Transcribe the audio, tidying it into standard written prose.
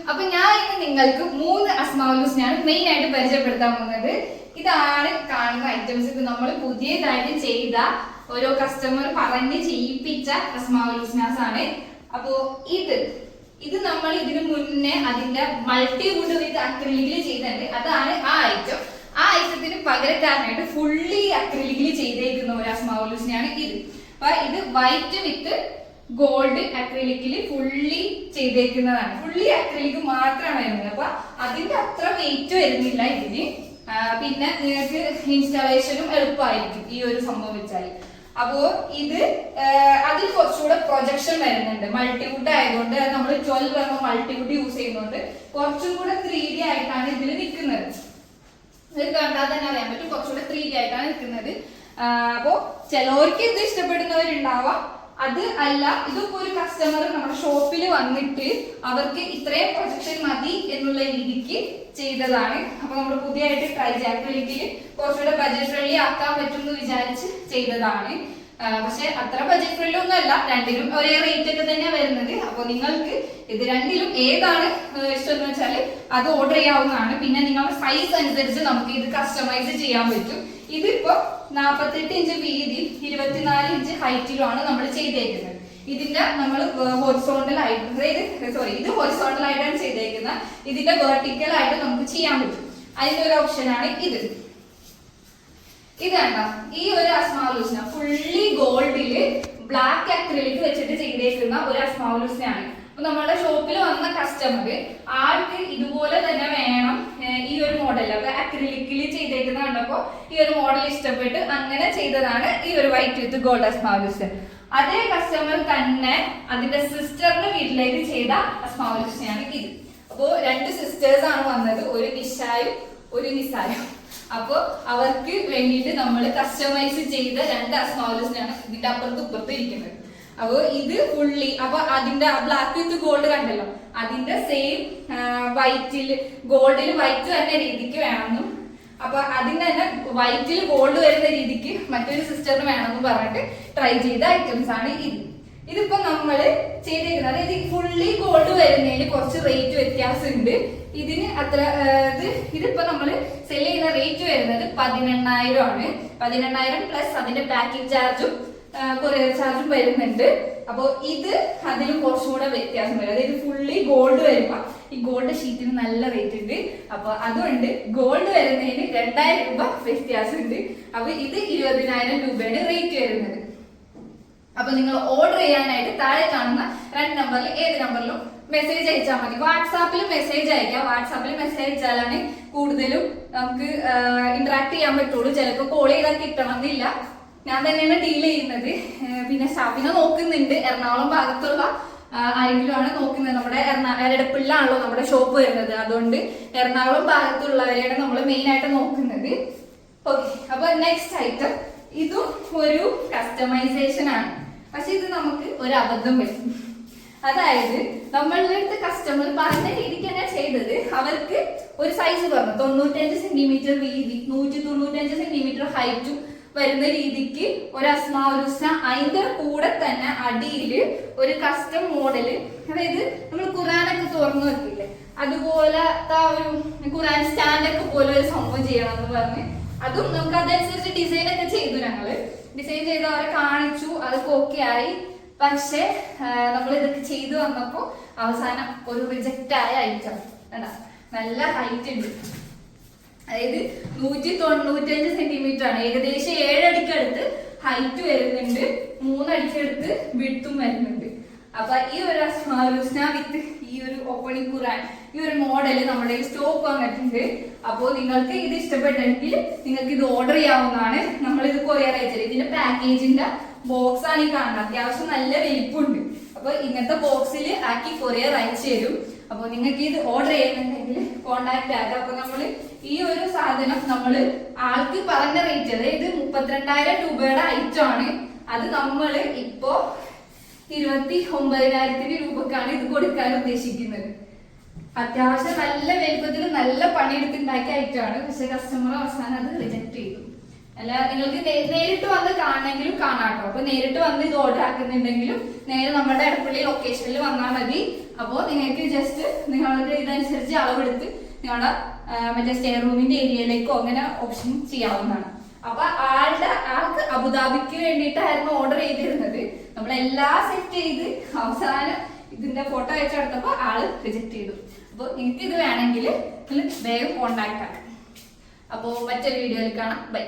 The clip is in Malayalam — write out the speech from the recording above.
അപ്പൊ ഞാൻ ഇന്ന് നിങ്ങൾക്ക് 3 അസ്മാവുലൂസിനെയാണ് മെയിൻ ആയിട്ട് പരിചയപ്പെടുത്താൻ പോകുന്നത്. ഇതാണ് കാണുന്ന ഐറ്റംസ്. ഇത് നമ്മൾ പുതിയതായിട്ട് ചെയ്ത ഓരോ കസ്റ്റമർ പറഞ്ഞ് ചെയ്യിപ്പിച്ച അസ്മാവുലൂസിനാസ് ആണ്. അപ്പോ ഇത് നമ്മൾ ഇതിനു മുന്നേ അതിന്റെ മൾട്ടിവുഡ് വിത്ത് അക്രിലിക്കിൽ ചെയ്തിട്ടുണ്ട്. അതാണ് ആ ഐറ്റം. ആ ഐറ്റത്തിന് പകരക്കാരനായിട്ട് ഫുള്ളി അക്രിലിക്കിൽ ചെയ്തേക്കുന്ന ഒരു അസ്മാവുലൂസിനെയാണ് ഇത്. അപ്പൊ ഇത് വൈറ്റ് വിത്ത് ഗോൾഡ് അക്രിലിക്കിൽ ഫുള്ളി ചെയ്തേക്കുന്നതാണ്. ഫുള്ളി അക്രിലിക് മാത്രമാണ് വരുന്നത്. അപ്പൊ അതിന്റെ അത്ര വെയിറ്റ് വരുന്നില്ല ഇതിന്. പിന്നെ നിങ്ങൾക്ക് ഇൻസ്റ്റാളേഷനും എളുപ്പമായിരിക്കും ഈ ഒരു സംഭവം വെച്ചാൽ. അപ്പോ ഇത് അതിൽ കുറച്ചുകൂടെ പ്രൊജക്ഷൻ വരുന്നുണ്ട്. മൾട്ടിവുഡ് ആയതുകൊണ്ട് നമ്മൾ 12 മൾട്ടിവുഡ് യൂസ് ചെയ്യുന്നുണ്ട്. കുറച്ചും കൂടെ 3D ആയിട്ടാണ് ഇതിൽ നിൽക്കുന്നത്. ഇത് കണ്ടാൽ തന്നെ അറിയാൻ പറ്റും കുറച്ചുകൂടെ 3D ആയിട്ടാണ് നിൽക്കുന്നത്. അപ്പോ ചിലവർക്ക് ഇത് ഇഷ്ടപ്പെടുന്നവരുണ്ടാവാം. അത് അല്ല, ഇതിപ്പോ ഒരു കസ്റ്റമർ നമ്മുടെ ഷോപ്പിൽ വന്നിട്ട് അവർക്ക് ഇത്രയും പ്രൊജക്ഷൻ മതി എന്നുള്ള രീതിക്ക് ചെയ്തതാണ്. അപ്പൊ നമ്മൾ പുതിയതായിട്ട് ട്രൈ ചെയ്യാൻ കുറച്ചുകൂടെ ബഡ്ജറ്റ് ഫ്രണ്ട്ലി ആക്കാൻ പറ്റും എന്ന് വിചാരിച്ച് ചെയ്തതാണ്. പക്ഷെ അത്ര ബഡ്ജറ്റ് ഫ്രണ്ട്ലി ഒന്നും അല്ല, രണ്ടിലും ഒരേ റേറ്റ് ഒക്കെ തന്നെയാണ് വരുന്നത്. അപ്പൊ നിങ്ങൾക്ക് ഇത് രണ്ടിലും ഏതാണ് ഇഷ്ടം എന്ന് വെച്ചാല് അത് ഓർഡർ ചെയ്യാവുന്നതാണ്. പിന്നെ നിങ്ങളുടെ സൈസ് അനുസരിച്ച് നമുക്ക് ഇത് കസ്റ്റമൈസ് ചെയ്യാൻ പറ്റും. ഇതിപ്പോ 48 ഇഞ്ച് വീതിയും 24 ഇഞ്ച് ഹൈറ്റിലുമാണ് നമ്മൾ ചെയ്തേക്കുന്നത്. ഇതിന്റെ നമ്മൾ ഹൊറിസോണ്ടൽ ആയിട്ട് ഇത് ഹൊറിസോണ്ടൽ ആയിട്ടാണ് ചെയ്തേക്കുന്നത്. ഇതിന്റെ വെർട്ടിക്കൽ ആയിട്ട് നമുക്ക് ചെയ്യാൻ പറ്റും. അതിന്റെ ഒരു ഓപ്ഷനാണ് ഇത്. ഇതാണ് ഈ ഒരു അസ്മാവുലൂസിന ഫുള്ളി ഗോൾഡില് ബ്ലാക്ക് അക്രിലിക് വെച്ചിട്ട് ചെയ്തേക്കുന്ന ഒരു അസ്മാവുലൂസിനാണ്. അപ്പൊ നമ്മുടെ ഷോപ്പിൽ വന്ന കസ്റ്റമർ ആൾക്ക് ഇതുപോലെ തന്നെ വേണം ഈ ഒരു മോഡൽ. അപ്പൊ അക്രിലിക്കിൽ ചെയ്തേക്കുന്ന കണ്ടപ്പോ ഈ ഒരു മോഡൽ ഇഷ്ടപ്പെട്ട് അങ്ങനെ ചെയ്തതാണ് ഈ ഒരു വൈറ്റ് വിത്ത് ഗോൾഡ് അസ്മാവുലൂസ്. അതേ കസ്റ്റമർ തന്നെ അതിന്റെ സിസ്റ്ററിന്റെ വീട്ടിലേക്ക് ചെയ്ത അസ്മാവുലൂസിനാണ് ഇത്. അപ്പോ 2 സിസ്റ്റേഴ്സ് ആണ് വന്നത്, ഒരു നിഷായും ഒരു നിസായും. അപ്പൊ അവർക്ക് വേണ്ടിയിട്ട് നമ്മൾ കസ്റ്റമൈസ് ചെയ്ത 2 അസ്മാവുലൂസിനാണ് ഇതിന്റെ അപ്പുറത്ത് ഇപ്പുറത്ത് ഇരിക്കുന്നത്. അപ്പൊ ഇത് ഫുള്ളി അപ്പൊ അതിന്റെ ബ്ലാക്ക് വിത്ത് ഗോൾഡ് കണ്ടല്ലോ, അതിന്റെ സെയിം വൈറ്റിൽ ഗോൾഡിൽ വൈറ്റ് തന്നെ രീതിക്ക് വേണമെന്നും അപ്പൊ അതിന്റെ തന്നെ വൈറ്റിൽ ഗോൾഡ് വരുന്ന രീതിക്ക് മറ്റൊരു സിസ്റ്ററിന് വേണമെന്നും പറഞ്ഞിട്ട് ട്രൈ ചെയ്ത ഐറ്റംസ് ആണ് ഇത്. ഇതിപ്പോ നമ്മള് ചെയ്തേക്കുന്നത് അതായത് ഫുള്ളി ഗോൾഡ് വരുന്നതിന് കുറച്ച് റേറ്റ് വ്യത്യാസമുണ്ട്. ഇതിന് അത്ര ഇതിപ്പോ നമ്മള് സെല് ചെയ്യുന്ന റേറ്റ് വരുന്നത് 18,000 ആണ്. 18,000 പ്ലസ് അതിന്റെ പാക്കിംഗ് ചാർജും കൊറിയർ ചാർജും വരുന്നുണ്ട്. അപ്പൊ ഇത് അതിലും കുറച്ചും കൂടെ വ്യത്യാസം വരും. അതായത് ഫുള്ളി ഗോൾഡ് വരുമ്പോ ഈ ഗോൾഡ് ഷീറ്റിന് നല്ല റേറ്റ് ഉണ്ട്. അപ്പൊ അതുകൊണ്ട് ഗോൾഡ് വരുന്നതിന് 2,000 രൂപ വ്യത്യാസം ഉണ്ട്. അപ്പൊ ഇത് 20,000 രൂപയാണ് റേറ്റ് വരുന്നത്. അപ്പൊ നിങ്ങൾ ഓർഡർ ചെയ്യാനായിട്ട് താഴെ കാണുന്ന 2 നമ്പറിൽ ഏത് നമ്പറിലും മെസ്സേജ് അയച്ചാൽ മതി. വാട്സാപ്പിൽ മെസ്സേജ് അയക്കാം. വാട്സാപ്പിൽ മെസ്സേജ് അയച്ചാലാണ് കൂടുതലും നമുക്ക് ഇന്ററാക്ട് ചെയ്യാൻ പറ്റുള്ളൂ. ചിലപ്പോൾ കോൾ ചെയ്താൽ കിട്ടണമെന്നില്ല. ഞാൻ തന്നെയാണ് ഡീൽ ചെയ്യുന്നത്. പിന്നെ ഷാഫിനെ നോക്കുന്നുണ്ട്. എറണാകുളം ഭാഗത്തുള്ള ആരെങ്കിലും ആണ് നോക്കുന്നത്. നമ്മുടെ എരടപ്പിള്ളാണല്ലോ നമ്മുടെ ഷോപ്പ് വരുന്നത്. അതുകൊണ്ട് എറണാകുളം ഭാഗത്തുള്ളവരെയാണ് നമ്മൾ മെയിൻ ആയിട്ട് നോക്കുന്നത്. ഓക്കെ, അപ്പൊ നെക്സ്റ്റ് ഐറ്റം ഇതും ഒരു കസ്റ്റമൈസേഷൻ ആണ്. പക്ഷെ ഇത് നമുക്ക് ഒരു അബദ്ധം പറ്റും. അതായത് നമ്മളുടെ അടുത്ത് കസ്റ്റമർ പറഞ്ഞ രീതിക്ക് തന്നെ ചെയ്തത്. അവർക്ക് ഒരു സൈസ് പറഞ്ഞു 95 സെന്റിമീറ്റർ വീതി 195 സെന്റിമീറ്റർ ഹൈറ്റും വരുന്ന രീതിക്ക് ഒരു അസ്മാവുലൂസിന. അതിന്റെ കൂടെ തന്നെ അടിയില് ഒരു കസ്റ്റം മോഡല്, അതായത് നമ്മൾ ഖുറാനൊക്കെ തുറന്നു വെക്കില്ലേ അതുപോലത്തെ ഒരു ഖുറാൻ സ്റ്റാൻഡൊക്കെ പോലെ ഒരു സംഭവം ചെയ്യണം എന്ന് പറഞ്ഞ് അതും നമുക്ക് അതനുസരിച്ച് ഡിസൈൻ ഒക്കെ ചെയ്തു. ഞങ്ങള് ഡിസൈൻ ചെയ്ത് അവരെ കാണിച്ചു, അതൊക്കെ ഓക്കെ ആയി. പക്ഷെ നമ്മൾ ഇതൊക്കെ ചെയ്തു വന്നപ്പോ അവസാനം ഒരു റിജക്റ്റ് ആയ ഐറ്റം. നല്ല ഹൈറ്റ് ഉണ്ട്. അതായത് 195 സെന്റിമീറ്റർ ആണ്. ഏകദേശം 7 അടിക്കടുത്ത് ഹൈറ്റ് വരുന്നുണ്ട്, 3 അടിക്കടുത്ത് വിഡ്ത്തും വരുന്നുണ്ട്. അപ്പൊ ഈ ഒരു അസ്മാവുലൂസിന വിത്ത് ഈ ഒരു ഓപ്പണിംഗ് ഖുറാൻ ഈ ഒരു മോഡല് നമ്മുടെ സ്റ്റോക്ക് വന്നിട്ടുണ്ട്. അപ്പോൾ നിങ്ങൾക്ക് ഇത് ഇഷ്ടപ്പെട്ടെങ്കിൽ നിങ്ങൾക്ക് ഇത് ഓർഡർ ചെയ്യാവുന്നതാണ്. നമ്മൾ ഇത് കൊറിയർ അയച്ചത്. ഇതിന്റെ പാക്കേജിന്റെ ബോക്സ് ആണ് ഈ കാണുന്നത്. അത്യാവശ്യം നല്ല വലിപ്പമുണ്ട്. അപ്പൊ ഇങ്ങനത്തെ ബോക്സിൽ ആക്കി കൊറിയർ അയച്ചു തരും. അപ്പൊ നിങ്ങൾക്ക് ഇത് ഓർഡർ ചെയ്യുന്നുണ്ടെങ്കിൽ കോണ്ടാക്ട് ആക്കാം. അപ്പൊ നമ്മള് ഈ ഒരു സാധനം നമ്മള് ആൾക്ക് പറഞ്ഞ റേറ്റ്, അതായത് 32,000 രൂപയുടെ ഐറ്റം ആണ്. അത് നമ്മള് ഇപ്പോ 29,000 രൂപക്കാണ് ഇത് കൊടുക്കാൻ ഉദ്ദേശിക്കുന്നത്. അത്യാവശ്യം നല്ല വലിപ്പത്തിൽ നല്ല പണിയെടുത്തുണ്ടാക്കിയ ഐറ്റം ആണ്. പക്ഷെ കസ്റ്റമർ അവസാനം അത് റിജക്ട് ചെയ്തു. അല്ല നിങ്ങൾക്ക് നേരിട്ട് വന്ന് കാണണമെങ്കിലും കാണാട്ടോ. അപ്പൊ നേരിട്ട് വന്ന് ഇത് ഓർഡർ ആക്കുന്നുണ്ടെങ്കിലും നേരെ നമ്മുടെ എടപ്പള്ളി ലൊക്കേഷനിൽ വന്നാൽ മതി. അപ്പോൾ നിങ്ങൾക്ക് ജസ്റ്റ് നിങ്ങളുടെ ഇതനുസരിച്ച് അളവെടുത്ത് നിങ്ങളുടെ മറ്റേ സ്റ്റേ റൂമിന്റെ ഏരിയയിലേക്കോ അങ്ങനെ ഓപ്ഷൻ ചെയ്യാവുന്നതാണ്. അപ്പൊ ആൾക്ക് അബുദാബിക്ക് വേണ്ടിയിട്ടായിരുന്നു ഓർഡർ ചെയ്തിരുന്നത്. നമ്മളെല്ലാം സെറ്റ് ചെയ്ത് അവസാനം ഇതിന്റെ ഫോട്ടോ അയച്ചെടുത്തപ്പോ ആള് റിജക്ട് ചെയ്തു. അപ്പൊ നിങ്ങൾക്ക് ഇത് വേണമെങ്കിൽ വേഗം കോണ്ടാക്ട് ആക്കാം. അപ്പോൾ മറ്റൊരു വീഡിയോയിൽ കാണാം. ബൈ.